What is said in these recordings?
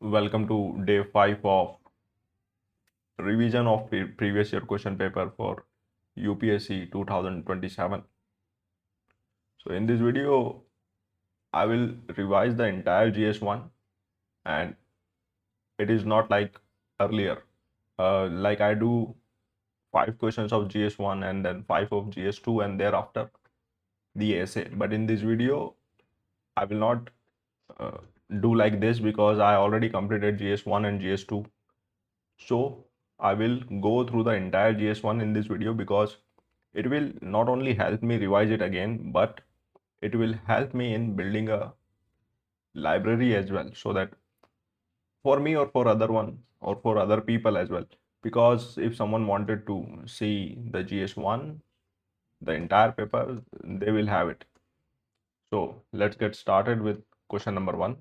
Welcome to day 5 of revision of previous year question paper for UPSC 2027. So in this video, I will revise the entire GS1, and it is not like earlier. Like I do 5 questions of GS1 and then 5 of GS2 and thereafter the essay. But in this video, I will not uh, do like this because I already completed GS1 and GS2. So I will go through the entire GS1 in this video because it will not only help me revise it again, but it will help me in building a library as well, so that for me or for other one or for other people as well. Because if someone wanted to see the GS1, the entire paper, they will have it. So let's get started with question number 1.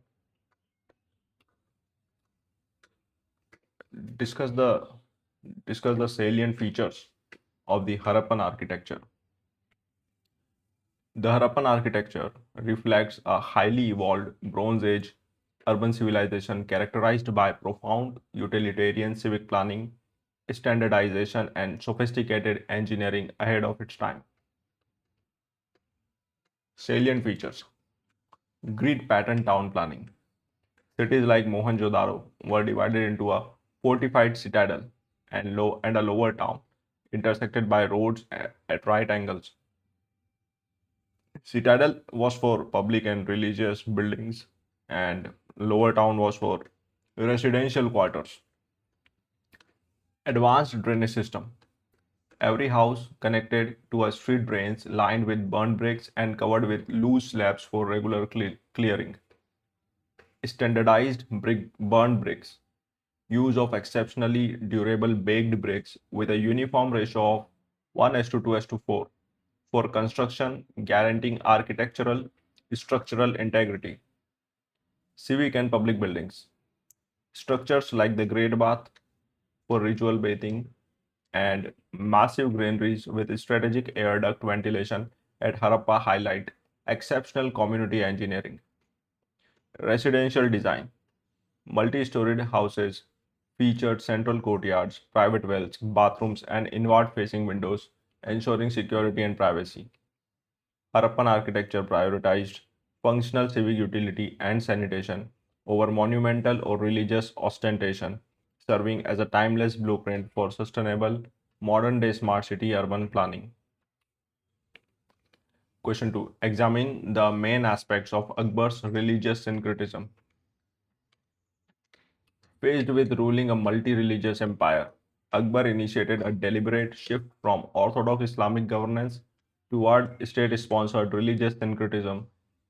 Discuss the salient features of the Harappan architecture. The Harappan architecture reflects a highly evolved Bronze Age urban civilization characterized by profound utilitarian civic planning, standardization, and sophisticated engineering ahead of its time. Salient features: grid pattern town planning. Cities like Mohenjo-daro were divided into a fortified citadel and a lower town, intersected by roads at right angles. Citadel was for public and religious buildings, and lower town was for residential quarters. Advanced drainage system. Every house connected to a street drains lined with burnt bricks and covered with loose slabs for regular clearing. Standardized burnt bricks. Use of exceptionally durable baked bricks with a uniform ratio of 1:2:4 for construction, guaranteeing architectural structural integrity. Civic and public buildings. Structures like the Great Bath for ritual bathing and massive granaries with strategic air duct ventilation at Harappa highlight exceptional community engineering. Residential design. Multi-storied houses featured central courtyards, private wells, bathrooms, and inward-facing windows, ensuring security and privacy. Harappan architecture prioritized functional civic utility and sanitation over monumental or religious ostentation, serving as a timeless blueprint for sustainable modern-day smart city urban planning. Question 2. Examine the main aspects of Akbar's religious syncretism. Faced with ruling a multi-religious empire, Akbar initiated a deliberate shift from orthodox Islamic governance toward state-sponsored religious syncretism,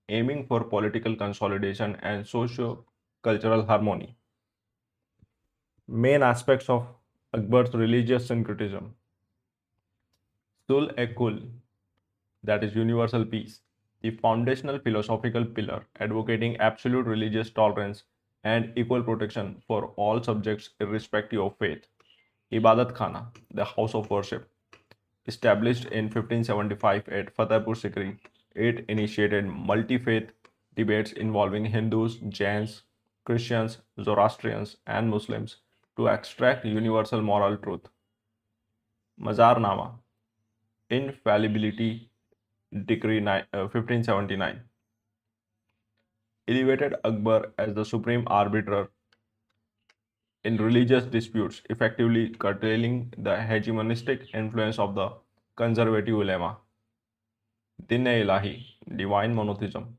aiming for political consolidation and socio-cultural harmony. Main aspects of Akbar's religious syncretism. Sul-e-Kul, that is universal peace, the foundational philosophical pillar advocating absolute religious tolerance and equal protection for all subjects irrespective of faith. Ibadat Khana, the house of worship. Established in 1575 at Fatehpur Sikri, it initiated multi-faith debates involving Hindus, Jains, Christians, Zoroastrians, and Muslims to extract universal moral truth. Mazarnama, Infallibility Decree 1579, elevated Akbar as the supreme arbiter in religious disputes, effectively curtailing the hegemonistic influence of the conservative ulema. Din-e-Ilahi, divine monotheism,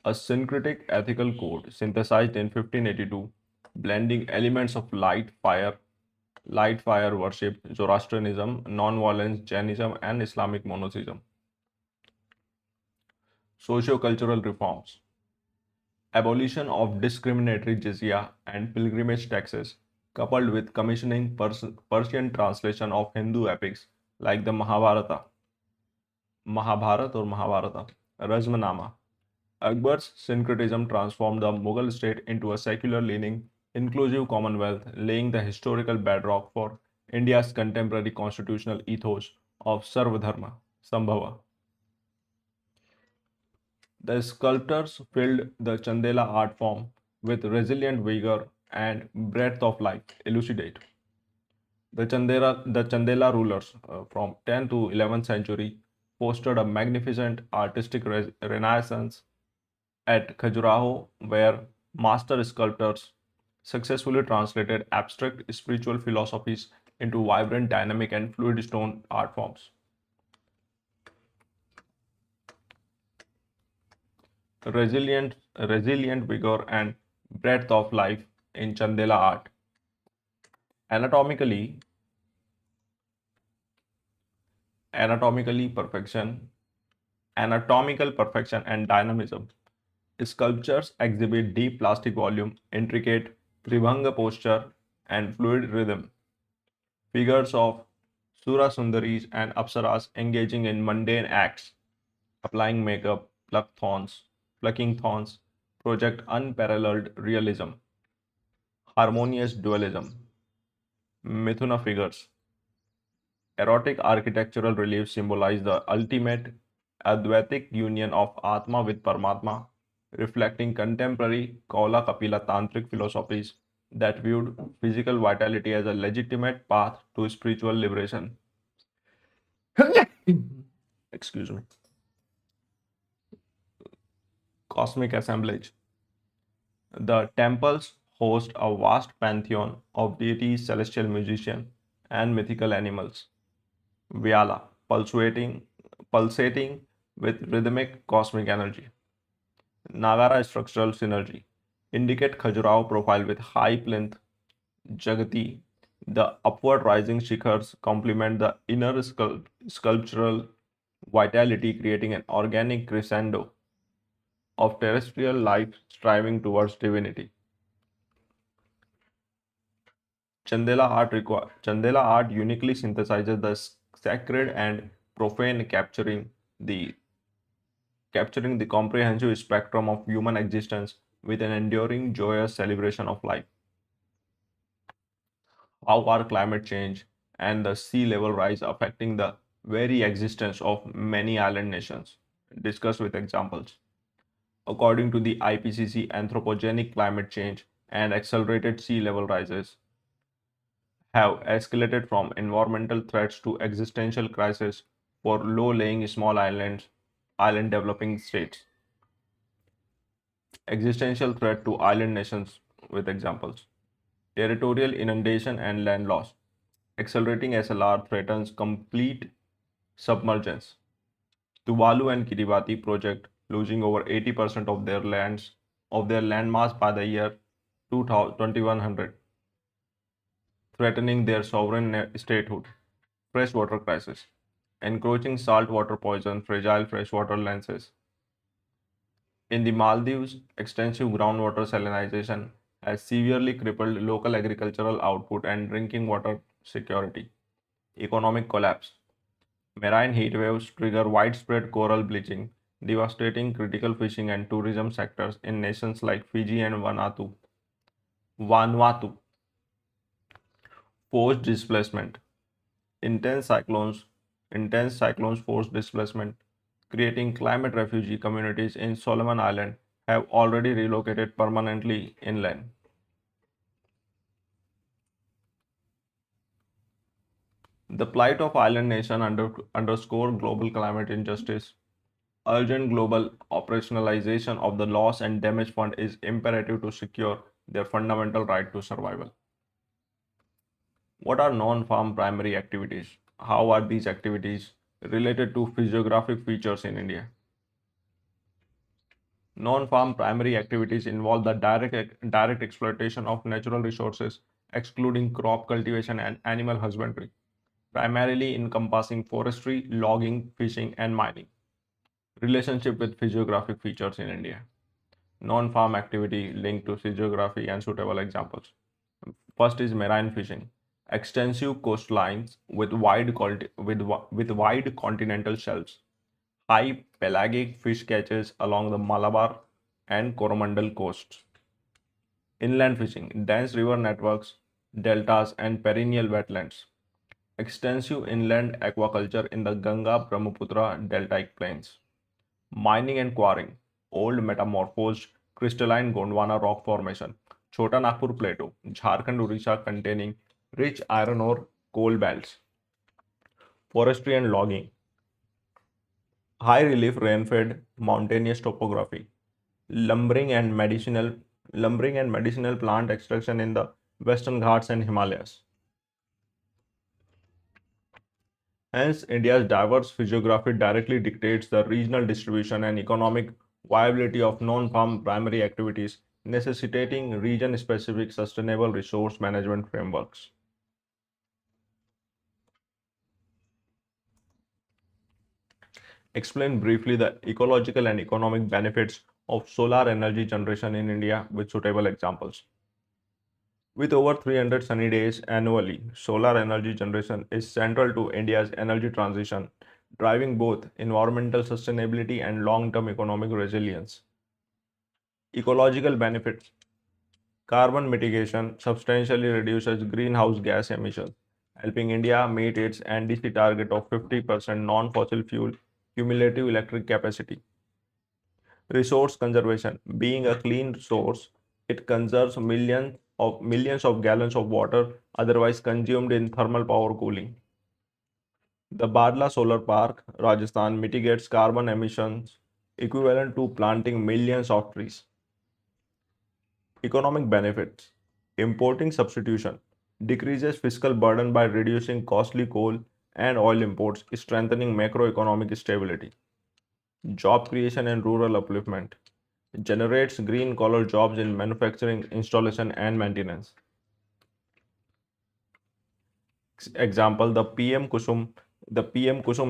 a syncretic ethical code synthesized in 1582, blending elements of light fire worship, Zoroastrianism, non-violence, Jainism, and Islamic monotheism. Socio-cultural reforms. Abolition of discriminatory jizya and pilgrimage taxes, coupled with commissioning Persian translation of Hindu epics like the Mahabharata, Razmanama. Akbar's syncretism transformed the Mughal state into a secular-leaning, inclusive commonwealth, laying the historical bedrock for India's contemporary constitutional ethos of Sarvadharma Sambhava. The sculptors filled the Chandela art form with resilient vigor and breadth of life. Elucidate. The Chandela rulers from 10th to 11th century fostered a magnificent artistic renaissance at Khajuraho, where master sculptors successfully translated abstract spiritual philosophies into vibrant, dynamic, and fluid stone art forms. Resilient vigor and breadth of life in Chandela art. Anatomically, anatomically perfection, anatomical perfection and dynamism. Sculptures exhibit deep plastic volume, intricate tribhanga posture, and fluid rhythm. Figures of Sura Sundaris and Apsaras engaging in mundane acts, applying makeup, plucking thorns, project unparalleled realism, harmonious dualism. Mithuna figures. Erotic architectural reliefs symbolize the ultimate Advaitic union of Atma with Paramatma, reflecting contemporary Kaula Kapila tantric philosophies that viewed physical vitality as a legitimate path to spiritual liberation. Excuse me. Cosmic assemblage. The temples host a vast pantheon of deities, celestial musicians, and mythical animals. Vyala, pulsating with rhythmic cosmic energy. Nagara structural synergy indicate Khajuraho profile with high plinth Jagati. The upward rising shikhars complement the inner sculptural vitality, creating an organic crescendo of terrestrial life striving towards divinity. Chandela art uniquely synthesizes the sacred and profane, capturing the comprehensive spectrum of human existence with an enduring, joyous celebration of life. How are climate change and the sea level rise affecting the very existence of many island nations? Discussed with examples. According to the IPCC, anthropogenic climate change and accelerated sea level rises have escalated from environmental threats to existential crises for low-lying small island developing states. Existential threat to island nations with examples. Territorial inundation and land loss. Accelerating SLR threatens complete submergence. Tuvalu and Kiribati project losing over 80% of their landmass by the year 2100, threatening their sovereign statehood. Freshwater crisis. Encroaching saltwater poison fragile freshwater lances. In the Maldives, extensive groundwater salinization has severely crippled local agricultural output and drinking water security. Economic collapse. Marine heat waves trigger widespread coral bleaching, devastating critical fishing and tourism sectors in nations like Fiji and Vanuatu. Forced displacement. Intense cyclones, intense cyclones forced displacement, creating climate refugee communities in Solomon Island have already relocated permanently inland. The plight of island nation underscore global climate injustice. Urgent global operationalization of the loss and damage fund is imperative to secure their fundamental right to survival. What are non-farm primary activities? How are these activities related to physiographic features in India? Non-farm primary activities involve the direct exploitation of natural resources, excluding crop cultivation and animal husbandry, primarily encompassing forestry, logging, fishing, and mining. Relationship with physiographic features in India. Non-farm activity linked to physiography and suitable examples. First is marine fishing. Extensive coastlines with wide continental shelves. High pelagic fish catches along the Malabar and Coromandel coasts. Inland fishing. Dense river networks, deltas, and perennial wetlands. Extensive inland aquaculture in the Ganga-Brahmaputra deltaic plains. Mining and quarrying. Old metamorphosed crystalline Gondwana rock formation, Chota Nagpur Plateau, Jharkhand Odisha containing rich iron ore coal belts, forestry and logging, high relief rain-fed mountainous topography, lumbering and medicinal plant extraction in the Western Ghats and Himalayas. Hence, India's diverse physiography directly dictates the regional distribution and economic viability of non-farm primary activities, necessitating region-specific sustainable resource management frameworks. Explain briefly the ecological and economic benefits of solar energy generation in India with suitable examples. With over 300 sunny days annually, solar energy generation is central to India's energy transition, driving both environmental sustainability and long-term economic resilience. Ecological benefits. Carbon mitigation substantially reduces greenhouse gas emissions, helping India meet its NDC target of 50% non-fossil fuel cumulative electric capacity. Resource conservation. Being a clean source, it conserves millions of gallons of water otherwise consumed in thermal power cooling. The Badla Solar Park, Rajasthan, mitigates carbon emissions equivalent to planting millions of trees. Economic benefits. Importing substitution decreases fiscal burden by reducing costly coal and oil imports, strengthening macroeconomic stability. Job creation and rural upliftment generates green collar jobs in manufacturing, installation, and maintenance. Example, the PM Kusum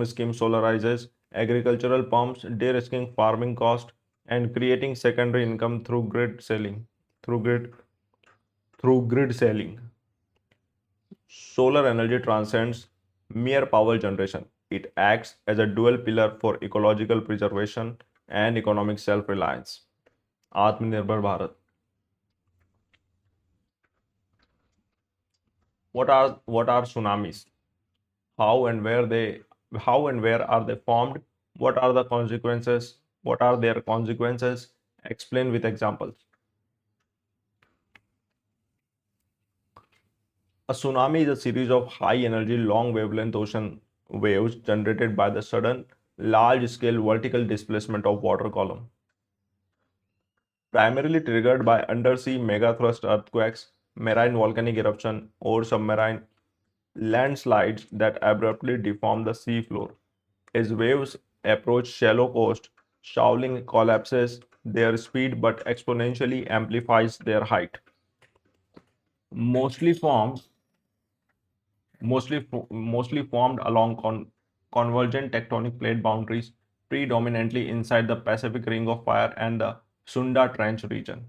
scheme solarizes agricultural pumps, de-risking farming cost and creating secondary income through grid through grid selling. Solar energy transcends mere power generation. It acts as a dual pillar for ecological preservation and economic self-reliance. Atmanirbhar Bharat. What are tsunamis? How and where they how and where are they formed? What are the consequences? What are their consequences? Explain with examples. A tsunami is a series of high energy, long wavelength ocean waves generated by the sudden, large scale vertical displacement of water column. Primarily triggered by undersea megathrust earthquakes, marine volcanic eruption, or submarine landslides that abruptly deform the seafloor. As waves approach shallow coast, shoaling collapses their speed but exponentially amplifies their height. Mostly formed mostly formed along convergent tectonic plate boundaries, predominantly inside the Pacific Ring of Fire and the Sunda Trench region.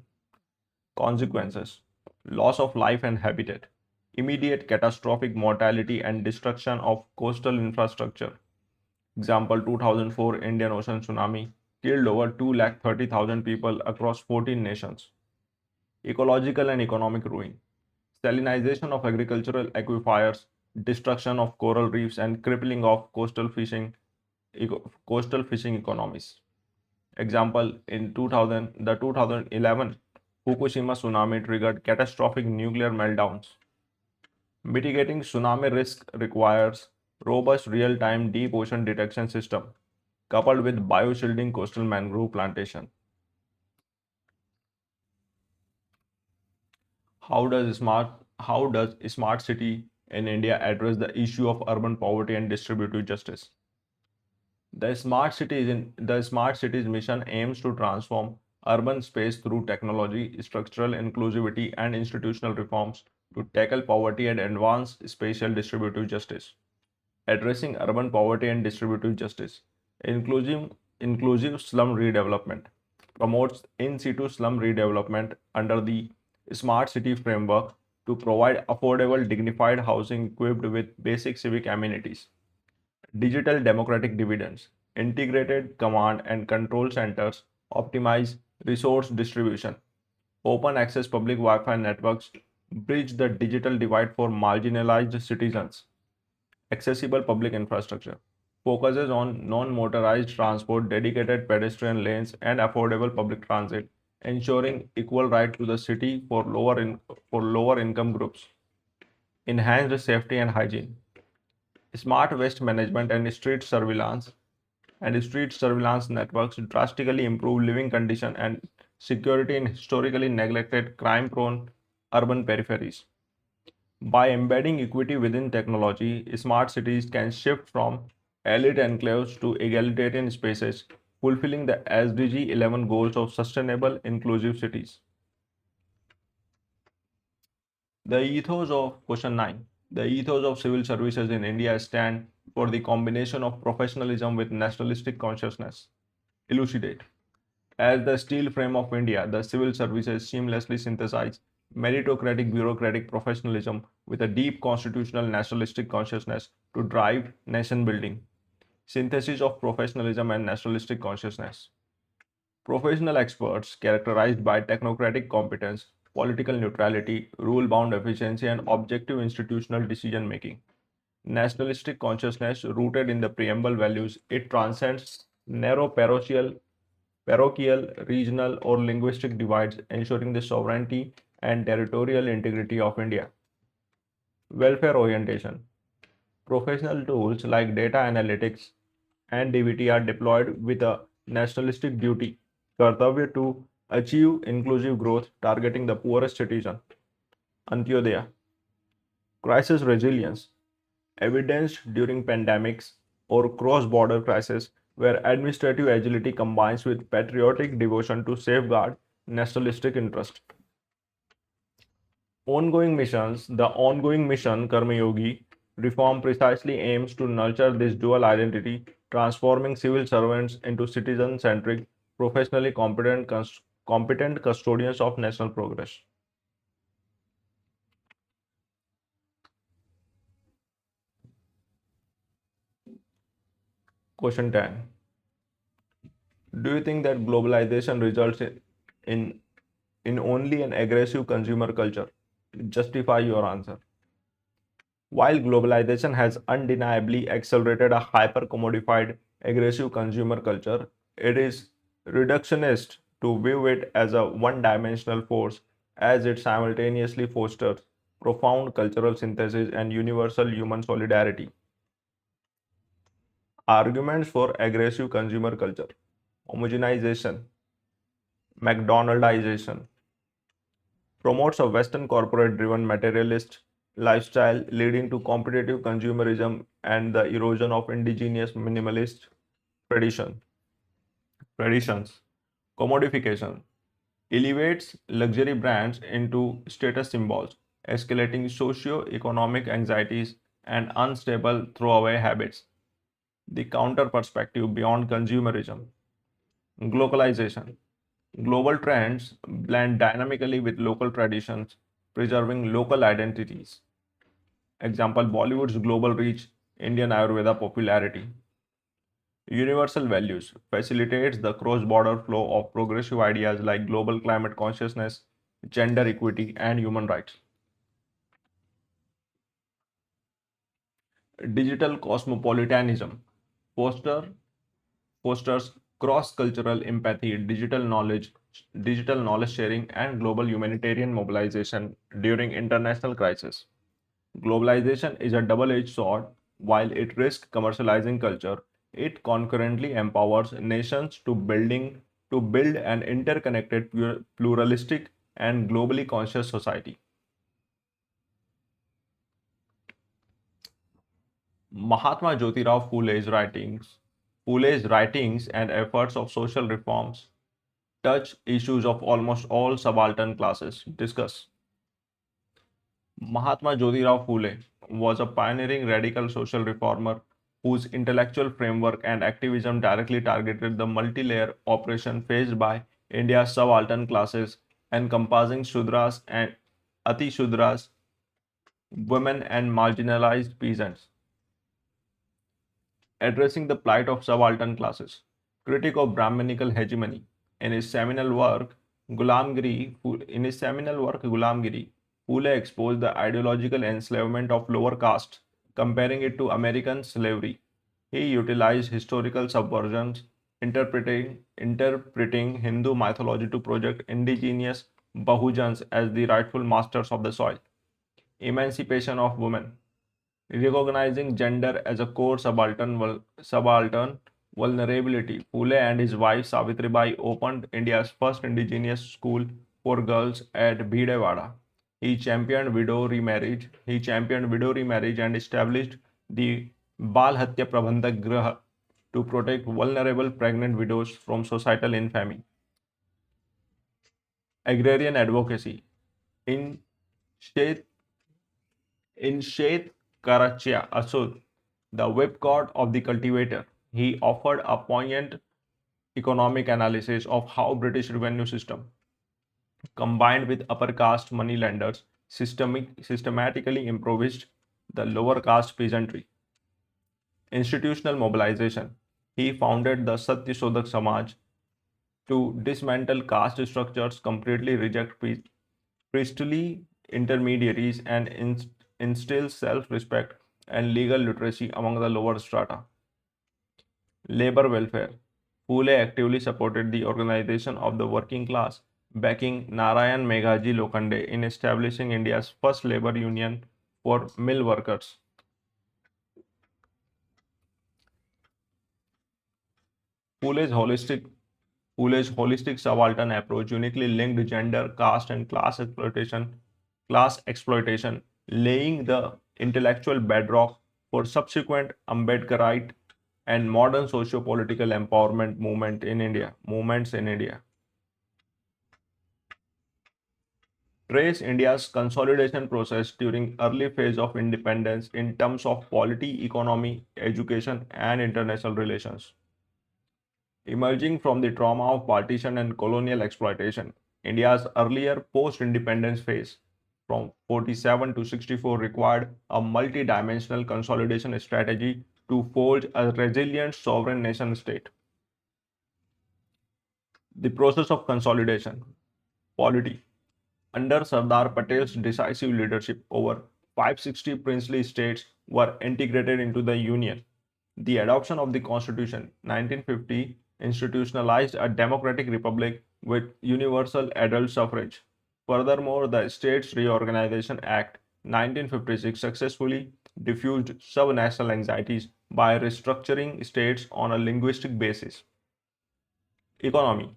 Consequences: loss of life and habitat, immediate catastrophic mortality and destruction of coastal infrastructure. Example, 2004 Indian Ocean tsunami killed over 230,000 people across 14 nations. Ecological and economic ruin, salinization of agricultural aquifers, destruction of coral reefs, and crippling of coastal fishing economies. Example, in 2000, the 2011 Fukushima tsunami triggered catastrophic nuclear meltdowns. Mitigating tsunami risk requires robust real-time deep ocean detection system coupled with bioshielding coastal mangrove plantation. How does smart city in India address the issue of urban poverty and distributive justice? The smart cities mission aims to transform urban space through technology, structural inclusivity, and institutional reforms to tackle poverty and advance spatial distributive justice. Addressing urban poverty and distributive justice. Inclusive slum redevelopment promotes in situ slum redevelopment under the smart city framework to provide affordable, dignified housing equipped with basic civic amenities. Digital democratic dividends. Integrated command and control centers optimize resource distribution. Open access public Wi Fi networks bridge the digital divide for marginalized citizens. Accessible public infrastructure focuses on non motorized transport, dedicated pedestrian lanes, and affordable public transit, ensuring equal right to the city for lower income groups, enhanced safety and hygiene, smart waste management and street surveillance networks drastically improve living conditions and security in historically neglected crime-prone urban peripheries. By embedding equity within technology, smart cities can shift from elite enclaves to egalitarian spaces, fulfilling the SDG 11 goals of sustainable, inclusive cities. The ethos of question 9. The ethos of civil services in India stand for the combination of professionalism with nationalistic consciousness. Elucidate. As the steel frame of India, the civil services seamlessly synthesize meritocratic bureaucratic professionalism with a deep constitutional nationalistic consciousness to drive nation building. Synthesis of professionalism and nationalistic consciousness. Professional experts characterized by technocratic competence, political neutrality, rule bound efficiency, and objective institutional decision making. Nationalistic consciousness rooted in the preamble values, it transcends narrow parochial, regional, or linguistic divides, ensuring the sovereignty and territorial integrity of India. Welfare orientation. Professional tools like data analytics and DBT are deployed with a nationalistic duty, Kartavya, to achieve inclusive growth targeting the poorest citizen. Antyodaya. Crisis resilience, evidenced during pandemics or cross-border crises where administrative agility combines with patriotic devotion to safeguard nationalistic interest. Ongoing missions. The ongoing mission Karma Yogi reform precisely aims to nurture this dual identity, transforming civil servants into citizen-centric, professionally competent custodians of national progress. Question 10. Do you think that globalization results in, in only an aggressive consumer culture? Justify your answer. While globalization has undeniably accelerated a hyper commodified, aggressive consumer culture, it is reductionist to view it as a one dimensional force as it simultaneously fosters profound cultural synthesis and universal human solidarity. Arguments for aggressive consumer culture: homogenization, McDonaldization, promotes a Western corporate driven materialist lifestyle leading to competitive consumerism and the erosion of indigenous minimalist tradition, traditions. Commodification elevates luxury brands into status symbols, escalating socio-economic anxieties and unstable throwaway habits. The counter perspective beyond consumerism. Globalization. Global trends blend dynamically with local traditions, preserving local identities. Example: Bollywood's global reach, Indian Ayurveda popularity. Universal values facilitates the cross-border flow of progressive ideas like global climate consciousness, gender equity, and human rights. Digital cosmopolitanism foster, fosters cross-cultural empathy, digital knowledge sharing, and global humanitarian mobilization during international crises. Globalization is a double-edged sword. While it risks commercializing culture, it concurrently empowers nations to build an interconnected, pluralistic, and globally conscious society. Mahatma Jyotirao Phule's writings and efforts of social reforms touch issues of almost all subaltern classes. Discuss. Mahatma Jyotirao Phule was a pioneering radical social reformer whose intellectual framework and activism directly targeted the multi-layer oppression faced by India's subaltern classes, encompassing Shudras and Ati Shudras, women, and marginalized peasants. Addressing the plight of subaltern classes. Critic of Brahminical hegemony. In his seminal work, Gulamgiri, Phule exposed the ideological enslavement of lower castes, comparing it to American slavery. He utilized historical subversions interpreting Hindu mythology to project indigenous Bahujans as the rightful masters of the soil. Emancipation of women, recognizing gender as a core subaltern vulnerability. Phule and his wife Savitribai opened India's first indigenous school for girls at Bhidewada. He championed widow remarriage and established the Bal Hatya Prabandhak Graha to protect vulnerable pregnant widows from societal infamy. Agrarian advocacy. In Shet In Shet Karachya Asud, the whipcord of the cultivator, he offered a poignant economic analysis of how British revenue system, combined with upper caste moneylenders, systematically impoverished the lower caste peasantry. Institutional mobilization. He founded the Satyashodak Samaj to dismantle caste structures, completely reject priestly intermediaries, and instill self-respect and legal literacy among the lower strata. Labor welfare. Phule actively supported the organization of the working class, backing Narayan Meghaji Lokhande in establishing India's first labor union for mill workers. Phule's holistic Phule's holistic subaltern approach uniquely linked gender, caste, and class exploitation, laying the intellectual bedrock for subsequent Ambedkarite and modern socio-political empowerment movements in India. Trace India's consolidation process during early phase of independence in terms of polity, economy, education, and international relations. Emerging from the trauma of partition and colonial exploitation, India's earlier post-independence phase from 47 to 64 required a multi-dimensional consolidation strategy to forge a resilient sovereign nation state. The process of consolidation, polity. Under Sardar Patel's decisive leadership, over 560 princely states were integrated into the Union. The adoption of the Constitution 1950 institutionalized a democratic republic with universal adult suffrage. Furthermore, the States Reorganization Act 1956 successfully diffused sub-national anxieties by restructuring states on a linguistic basis. Economy.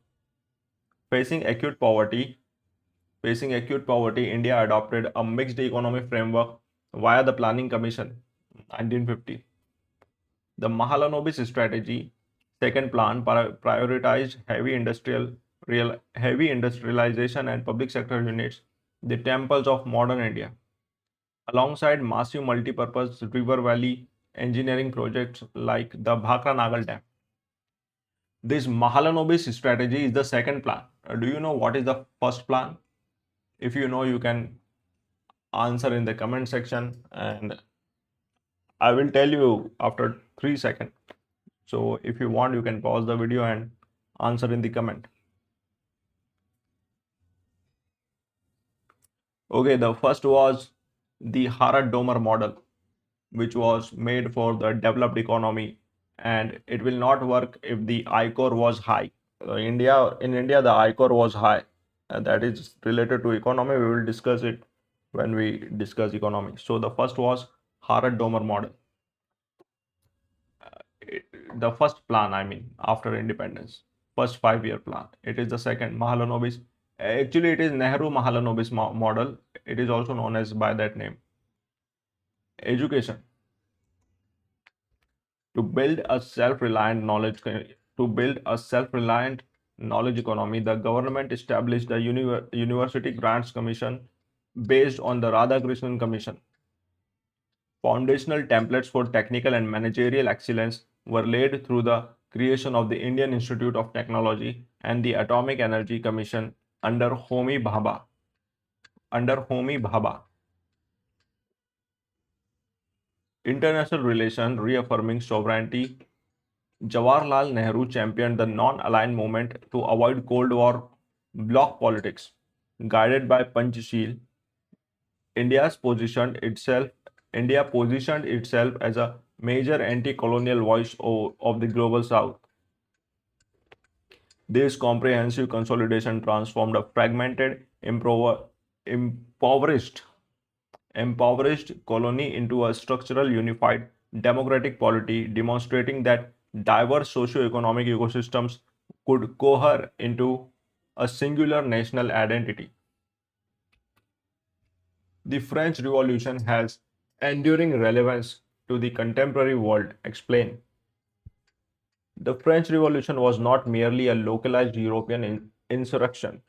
Facing acute poverty, India adopted a mixed economy framework via the Planning Commission 1950. The Mahalanobis strategy, second plan, prioritized heavy industrialization and public sector units, the temples of modern India, alongside massive multi-purpose river valley engineering projects like the Bhakra Nagal Dam. This Mahalanobis strategy is the second plan. Do you know what is the first plan? If you know, you can answer in the comment section and I will tell you after 3 seconds. So if you want, you can pause the video and answer in the comment. Okay, the first was the Harad-Domer model, which was made for the developed economy, and it will not work if the I-core was high. In India, the I-core was high, and that is related to economy. We will discuss it when we discuss economy. So the first was Harad-Domer model. The first plan, I mean, after independence, first 5-year plan. It is the second, Mahalanobis. Actually, it is Nehru Mahalanobis model. It is also known as by that name. Education. To build a self-reliant knowledge economy, the government established the University Grants Commission based on the Radhakrishnan Commission. Foundational templates for technical and managerial excellence were laid through the creation of the Indian Institute of Technology and the Atomic Energy Commission under Homi Bhabha. International relations reaffirming sovereignty. Jawaharlal Nehru championed the non-aligned movement to avoid Cold War bloc politics. Guided by Panchsheel, India positioned itself as a major anti-colonial voice of the global south. This comprehensive consolidation transformed a fragmented, impoverished, impoverished colony into a structural, unified, democratic polity, demonstrating that diverse socio-economic ecosystems could cohere into a singular national identity. The French Revolution has enduring relevance to the contemporary world. Explain. The French Revolution was not merely a localized European insurrection.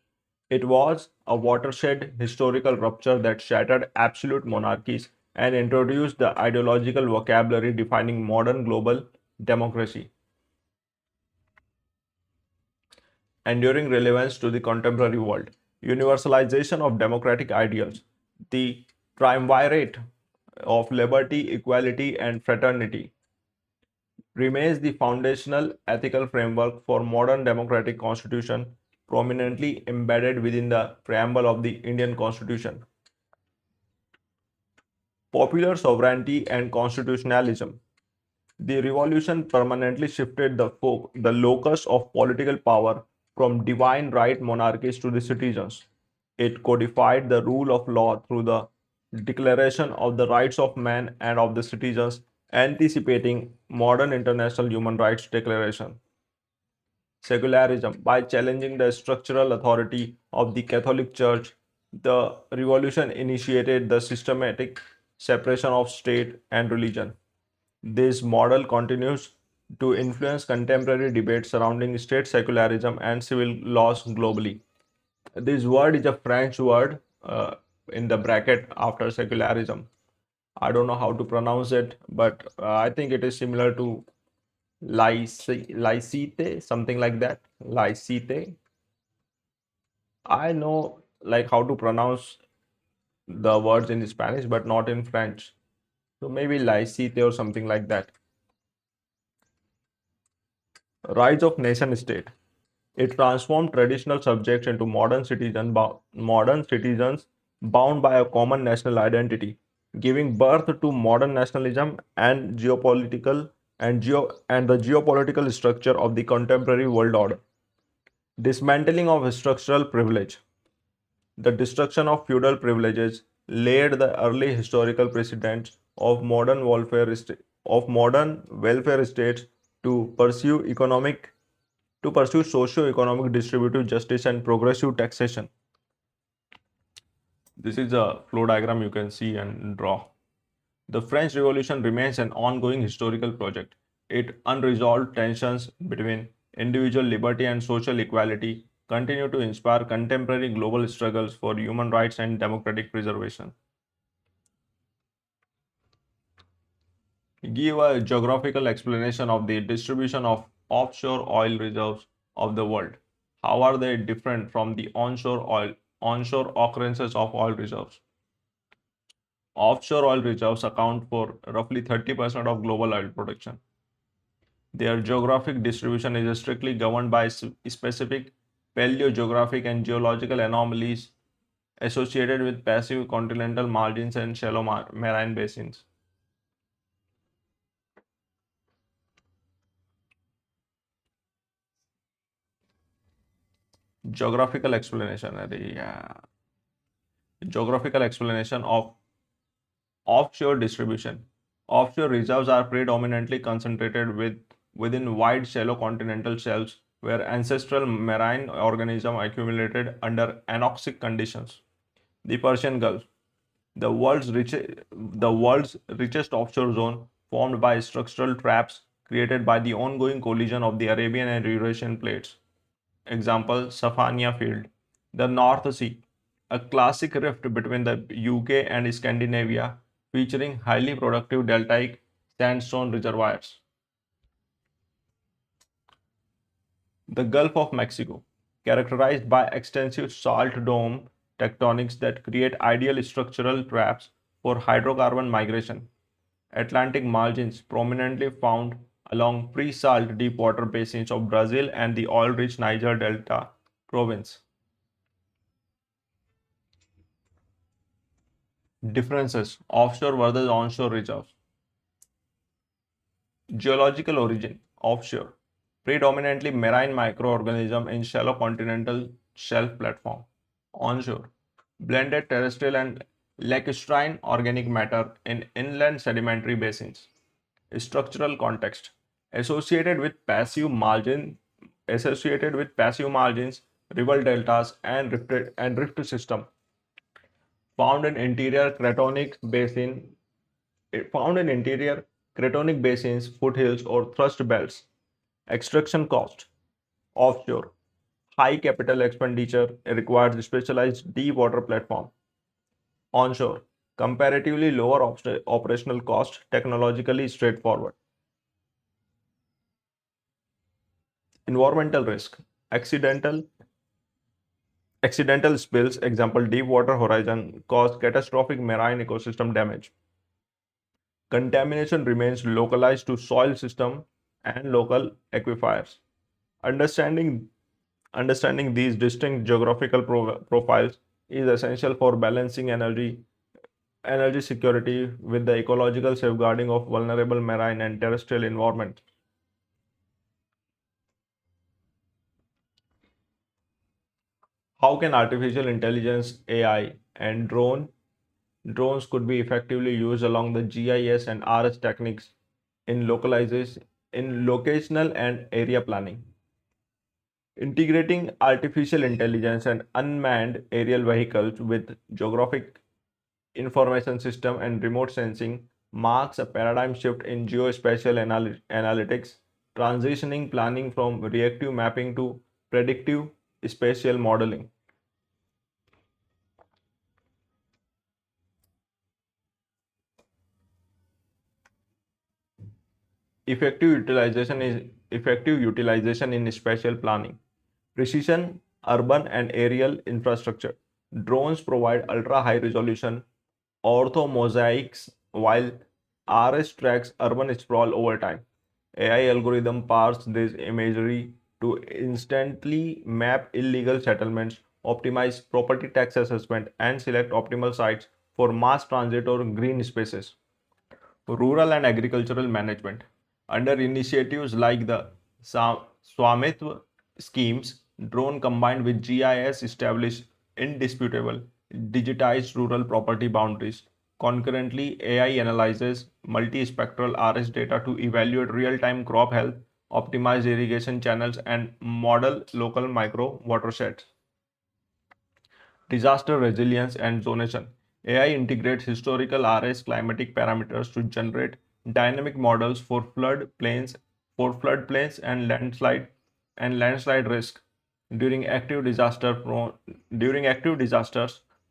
It was a watershed historical rupture that shattered absolute monarchies and introduced the ideological vocabulary defining modern global democracy. Enduring relevance to the contemporary world. Universalization of democratic ideals. The triumvirate of liberty, equality, and fraternity remains the foundational ethical framework for modern democratic constitution, prominently embedded within the preamble of the Indian Constitution. Popular sovereignty and constitutionalism. The revolution permanently shifted the locus of political power from divine right monarchies to the citizens. It codified the rule of law through the Declaration of the Rights of Man and of the Citizens, anticipating modern international human rights declaration. Secularism. By challenging the structural authority of the Catholic Church, the revolution initiated the systematic separation of state and religion. This model continues to influence contemporary debates surrounding state secularism and civil laws globally. This word is a French word in the bracket after secularism. I don't know how to pronounce it, but I think it is similar to laicite, something like that. Laicite. I know like how to pronounce the words in Spanish, but not in French. So maybe laicite or something like that. Rise of nation state. It transformed traditional subjects into modern citizens bound by a common national identity, giving birth to modern nationalism and the geopolitical structure of the contemporary world order. Dismantling of structural privilege. The destruction of feudal privileges laid the early historical precedents of modern welfare states to pursue socio-economic distributive justice and progressive taxation. This is a flow diagram you can see and draw. The French Revolution remains an ongoing historical project. Its unresolved tensions between individual liberty and social equality continue to inspire contemporary global struggles for human rights and democratic preservation. Give a geographical explanation of the distribution of offshore oil reserves of the world. How are they different from the onshore occurrences of oil reserves? Offshore oil reserves account for roughly 30% of global oil production. Their geographic distribution is strictly governed by specific paleogeographic and geological anomalies associated with passive continental margins and shallow marine basins. Geographical explanation. Geographical explanation of offshore distribution. Offshore reserves are predominantly concentrated within wide shallow continental shelves where ancestral marine organisms accumulated under anoxic conditions. The Persian Gulf, the world's richest offshore zone formed by structural traps created by the ongoing collision of the Arabian and Eurasian plates. Example, Safania Field. The North Sea, a classic rift between the UK and Scandinavia, featuring highly productive deltaic sandstone reservoirs. The Gulf of Mexico, characterized by extensive salt dome tectonics that create ideal structural traps for hydrocarbon migration. Atlantic margins prominently found along pre-salt deepwater basins of Brazil and the oil-rich Niger Delta province. Differences: offshore versus onshore reserves. Geological origin: offshore. predominantly marine microorganism in shallow continental shelf platform. Onshore, blended terrestrial and lacustrine organic matter in inland sedimentary basins. Structural context associated with passive margins, river deltas, and rift system found in interior cratonic basin found in interior cratonic basins, foothills, or thrust belts. Extraction cost offshore. High capital expenditure requires specialized deep water platform. Onshore. Comparatively lower operational cost, technologically straightforward. Environmental risk. Accidental accidental spills, example deep water horizon, cause catastrophic marine ecosystem damage. Contamination remains localized to soil system and local aquifers. Understanding Understanding these distinct geographical profiles is essential for balancing energy security with the ecological safeguarding of vulnerable marine and terrestrial environment. How can artificial intelligence, AI, and drones could be effectively used along the GIS and RS techniques in locational and area planning? Integrating artificial intelligence and unmanned aerial vehicles with geographic information system and remote sensing marks a paradigm shift in geospatial analytics, transitioning planning from reactive mapping to predictive spatial modeling. Effective utilization in spatial planning. Precision, urban and aerial infrastructure. Drones provide ultra high resolution orthomosaics while RS tracks urban sprawl over time. AI algorithm parse this imagery to instantly map illegal settlements, optimize property tax assessment, and select optimal sites for mass transit or green spaces. Rural and agricultural management. Under initiatives like the Swamitva schemes, drone combined with GIS establish indisputable digitized rural property boundaries. Concurrently, AI analyzes multispectral RS data to evaluate real-time crop health, optimize irrigation channels, and model local micro watersheds. Disaster resilience and zonation. AI integrates historical RS climatic parameters to generate dynamic models for floodplains and landslide risk. During active disasters,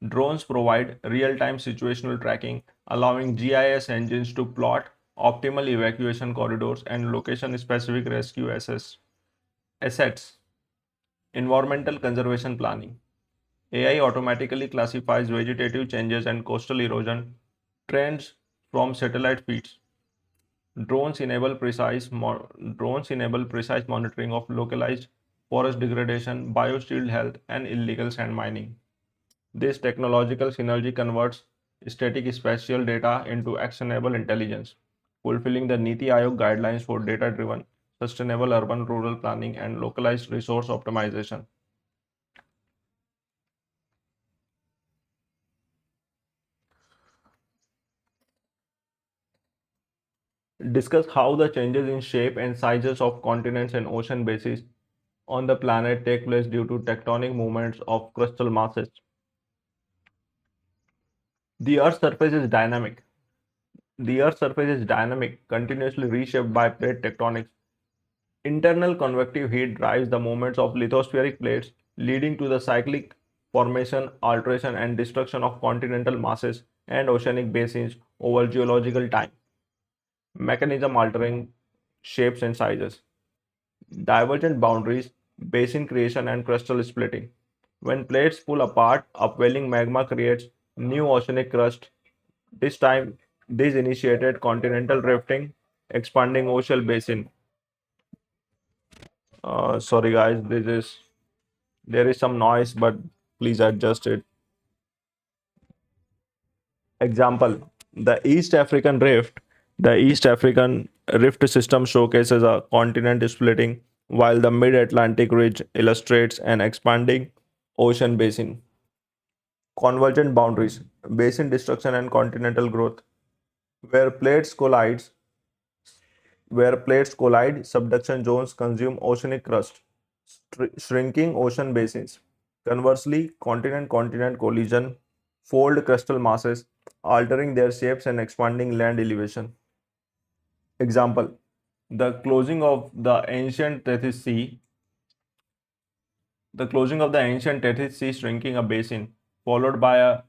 drones provide real-time situational tracking, allowing GIS engines to plot optimal evacuation corridors and location-specific rescue assets. Environmental conservation planning. AI automatically classifies vegetative changes and coastal erosion trends from satellite feeds. Drones enable precise monitoring of localized forest degradation, bioshield health, and illegal sand mining. This technological synergy converts static spatial data into actionable intelligence, fulfilling the Niti Aayog guidelines for data-driven, sustainable urban-rural planning and localized resource optimization. Discuss how the changes in shape and sizes of continents and ocean bases on the planet take place due to tectonic movements of crustal masses. The Earth's surface is dynamic. Continuously reshaped by plate tectonics. Internal convective heat drives the movements of lithospheric plates, leading to the cyclic formation, alteration, and destruction of continental masses and oceanic basins over geological time. Mechanism altering shapes and sizes. Divergent boundaries, basin creation, and crustal splitting. When plates pull apart, upwelling magma creates new oceanic crust. This initiated continental rifting, expanding ocean basin. Sorry guys, there is some noise, but please adjust it. Example: the East African Rift system showcases a continent splitting while the mid-Atlantic ridge illustrates an expanding ocean basin. Convergent boundaries, basin destruction and continental growth. Where plates collides, where plates collide, subduction zones consume oceanic crust, shrinking ocean basins. Conversely, continent-continent collision fold crustal masses, altering their shapes and expanding land elevation. Example: the closing of the ancient Tethys Sea, shrinking a basin, followed by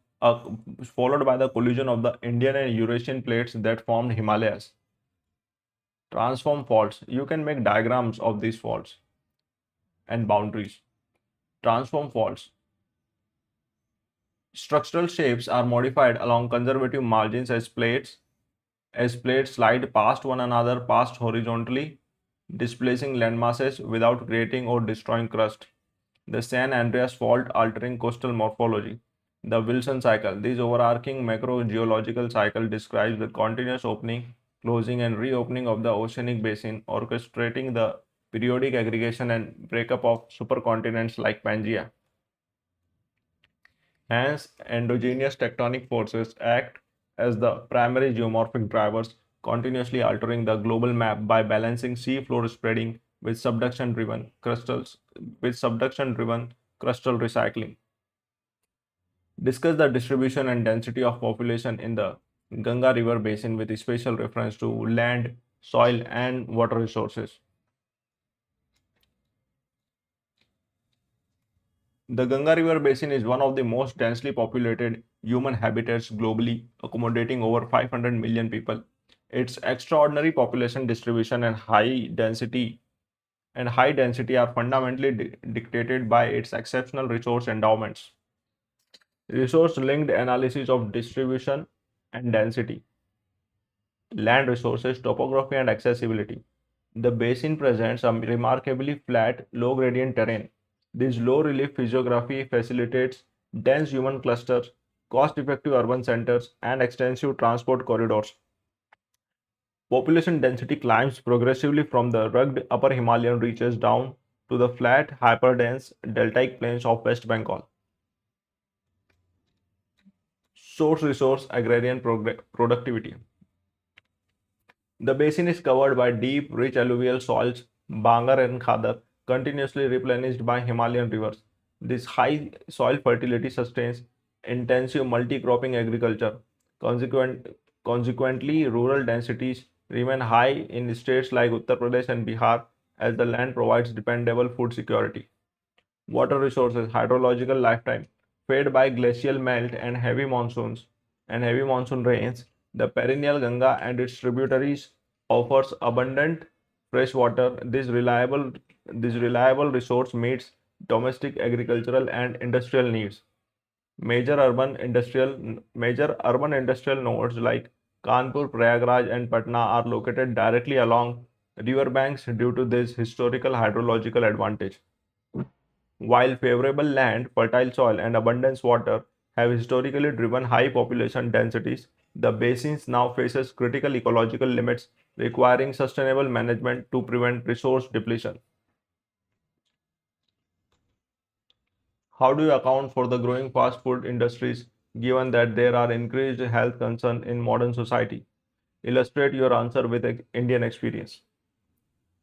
followed by the collision of the Indian and Eurasian plates that formed Himalayas. Transform faults. You can make diagrams of these faults and boundaries. Transform faults. Structural shapes are modified along conservative margins as plates slide past one another past horizontally, displacing landmasses without creating or destroying crust. The San Andreas Fault altering coastal morphology. The Wilson cycle. This overarching macrogeological cycle describes the continuous opening, closing, and reopening of the oceanic basin, orchestrating the periodic aggregation and breakup of supercontinents like Pangaea. Hence, endogenous tectonic forces act as the primary geomorphic drivers, continuously altering the global map by balancing seafloor spreading with subduction-driven crustal recycling. Discuss the distribution and density of population in the Ganga River basin with special reference to land, soil, and water resources. The Ganga River basin is one of the most densely populated human habitats globally, accommodating over 500 million people. Its extraordinary population distribution and high density are fundamentally dictated by its exceptional resource endowments. Resource linked analysis of distribution and density, land resources, topography, and accessibility. The basin presents a remarkably flat, low gradient terrain. This low relief physiography facilitates dense human clusters, cost effective urban centers, and extensive transport corridors. Population density climbs progressively from the rugged upper Himalayan reaches down to the flat, hyperdense deltaic plains of West Bengal. Source resource agrarian productivity. The basin is covered by deep, rich alluvial soils, Bangar and Khadar, continuously replenished by Himalayan rivers. This high soil fertility sustains intensive multi-cropping agriculture. Consequent, Consequently, rural densities remain high in states like Uttar Pradesh and Bihar as the land provides dependable food security. Water resources, hydrological lifetime, fed by glacial melt and heavy monsoon rains, the perennial Ganga and its tributaries offers abundant fresh water. This reliable resource meets domestic agricultural and industrial needs. Major urban industrial nodes like Kanpur, Prayagraj, and Patna are located directly along riverbanks due to this historical hydrological advantage. While favorable land, fertile soil, and abundant water have historically driven high population densities, the basin now faces critical ecological limits requiring sustainable management to prevent resource depletion. How do you account for the growing fast food industries given that there are increased health concerns in modern society? Illustrate your answer with an Indian experience.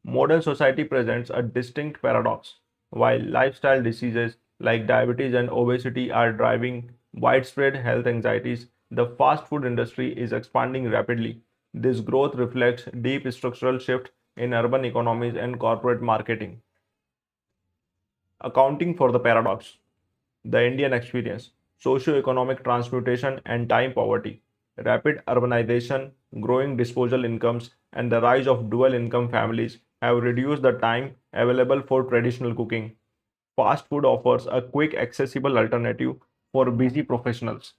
Modern society presents a distinct paradox. While lifestyle diseases like diabetes and obesity are driving widespread health anxieties, the fast food industry is expanding rapidly. This growth reflects deep structural shift in urban economies and corporate marketing. Accounting for the paradox, the Indian experience, socio-economic transmutation and time poverty, rapid urbanization, growing disposable incomes, and the rise of dual income families have reduced the time available for traditional cooking. Fast food offers a quick, accessible alternative for busy professionals.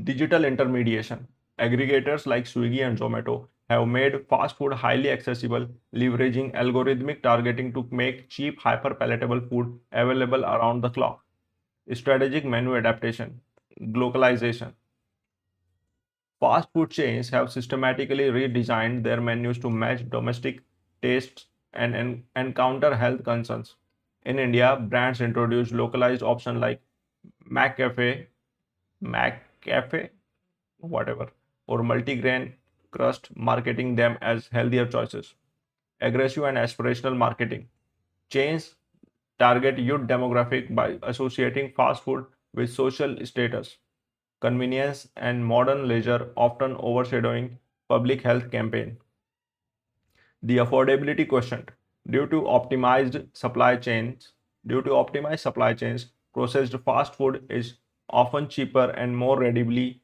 Digital intermediation. Aggregators like Swiggy and Zomato have made fast food highly accessible, leveraging algorithmic targeting to make cheap, hyper palatable food available around the clock. Strategic menu adaptation. Globalization. Fast food chains have systematically redesigned their menus to match domestic tastes, and encounter health concerns. In India, brands introduce localized options like McCafe, McCafe, whatever, or multigrain crust, marketing them as healthier choices. Aggressive and aspirational marketing. Chains target youth demographic by associating fast food with social status, convenience, and modern leisure, often overshadowing public health campaign. The affordability quotient. Due to optimized supply chains, processed fast food is often cheaper and more readily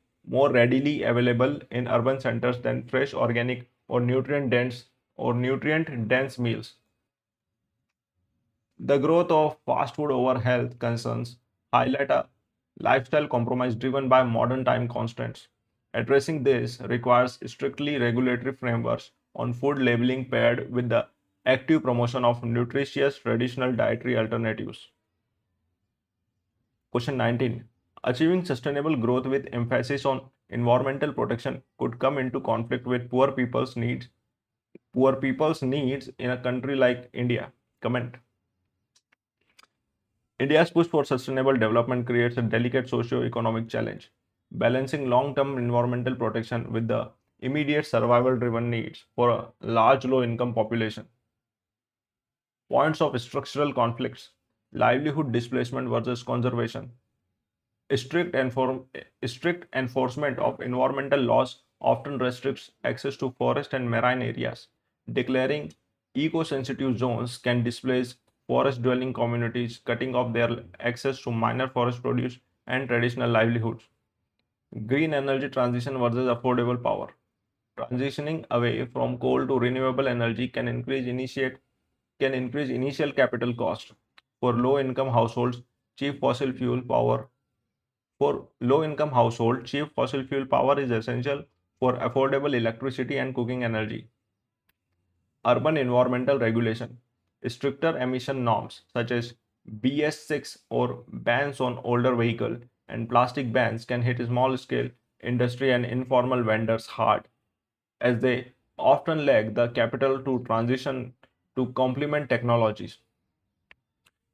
available in urban centers than fresh, organic, or nutrient dense meals. The growth of fast food over health concerns highlight a lifestyle compromise driven by modern time constraints. Addressing this requires strictly regulatory frameworks on food labeling paired with the active promotion of nutritious traditional dietary alternatives. Question 19. Achieving sustainable growth with emphasis on environmental protection could come into conflict with poor people's needs in a country like India. Comment. India's push for sustainable development creates a delicate socio-economic challenge, balancing long-term environmental protection with the immediate survival-driven needs for a large low-income population. Points of structural conflicts: livelihood displacement versus conservation. Strict, enform- strict enforcement of environmental laws often restricts access to forest and marine areas. Declaring eco-sensitive zones can displace forest-dwelling communities, cutting off their access to minor forest produce and traditional livelihoods. Green energy transition versus affordable power. Transitioning away from coal to renewable energy can increase initial capital cost. For low-income households, cheap fossil fuel power for low-income household, cheap fossil fuel power is essential for affordable electricity and cooking energy. Urban environmental regulation. Stricter emission norms such as BS6 or bans on older vehicle and plastic bans can hit small-scale industry and informal vendors hard, as they often lack the capital to transition to complement technologies.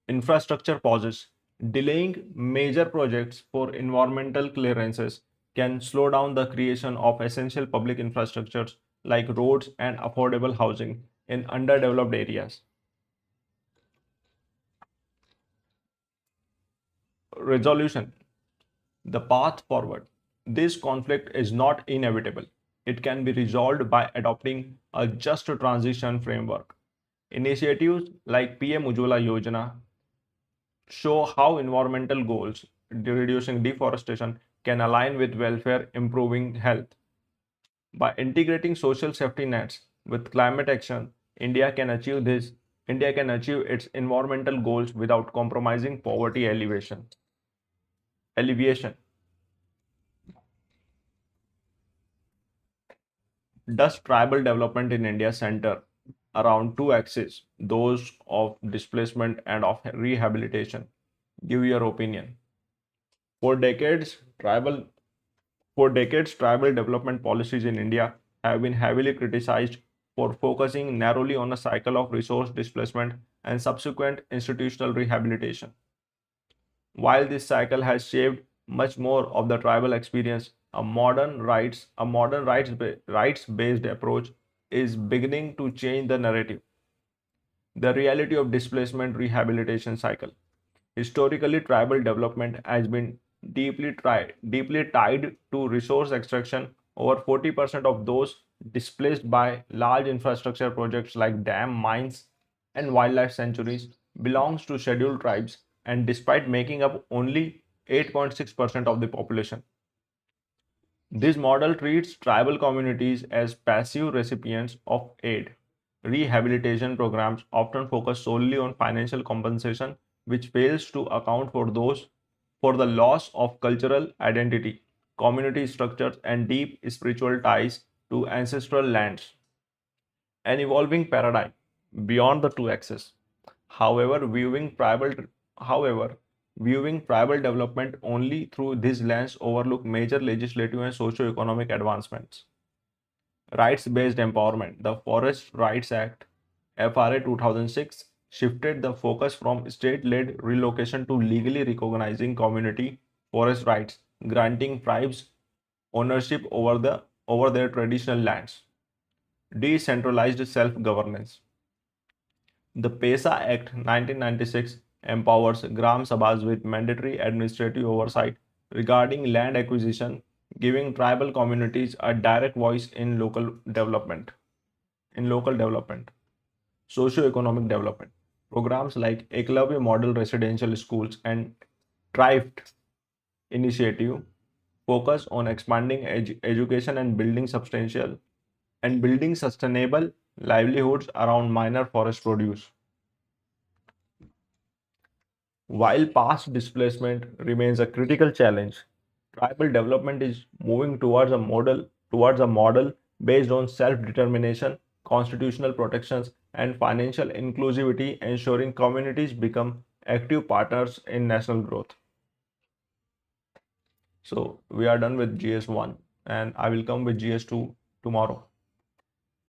Infrastructure pauses. Delaying major projects for environmental clearances can slow down the creation of essential public infrastructures like roads and affordable housing in underdeveloped areas. Resolution. The path forward. This conflict is not inevitable. It can be resolved by adopting a just transition framework. Initiatives like PM Ujjwala Yojana show how environmental goals, reducing deforestation, can align with welfare, improving health. By integrating social safety nets with climate action, India can achieve its environmental goals without compromising poverty alleviation. Does tribal development in India center around two axes, those of displacement and of rehabilitation? Give your opinion. For decades, tribal tribal development policies in India have been heavily criticized for focusing narrowly on a cycle of resource displacement and subsequent institutional rehabilitation. While this cycle has shaped much more of the tribal experience, a modern rights-based approach is beginning to change the narrative. The reality of displacement rehabilitation cycle. Historically, tribal development has been deeply tied to resource extraction. Over 40% of those displaced by large infrastructure projects like dam, mines, and wildlife sanctuaries belongs to scheduled tribes, and despite making up only 8.6% of the population. This model treats tribal communities as passive recipients of aid. Rehabilitation programs often focus solely on financial compensation, which fails to account for the loss of cultural identity, community structures, and deep spiritual ties to ancestral lands. An evolving paradigm beyond the two axes. However, however, viewing tribal development only through this lens overlook major legislative and socio-economic advancements. Rights-based empowerment. The Forest Rights Act FRA 2006 shifted the focus from state-led relocation to legally recognizing community forest rights, granting tribes ownership over their traditional lands. Decentralized self-governance. The PESA Act 1996 empowers Gram Sabhas with mandatory administrative oversight regarding land acquisition, giving tribal communities a direct voice in local development. Socio-economic development. Programs like Eklavya Model Residential Schools and Thrift Initiative focus on expanding education and building sustainable livelihoods around minor forest produce. While past displacement remains a critical challenge, tribal development is moving towards a model based on self-determination, constitutional protections, and financial inclusivity, ensuring communities become active partners in national growth. So we are done with GS1 and I will come with GS2 tomorrow.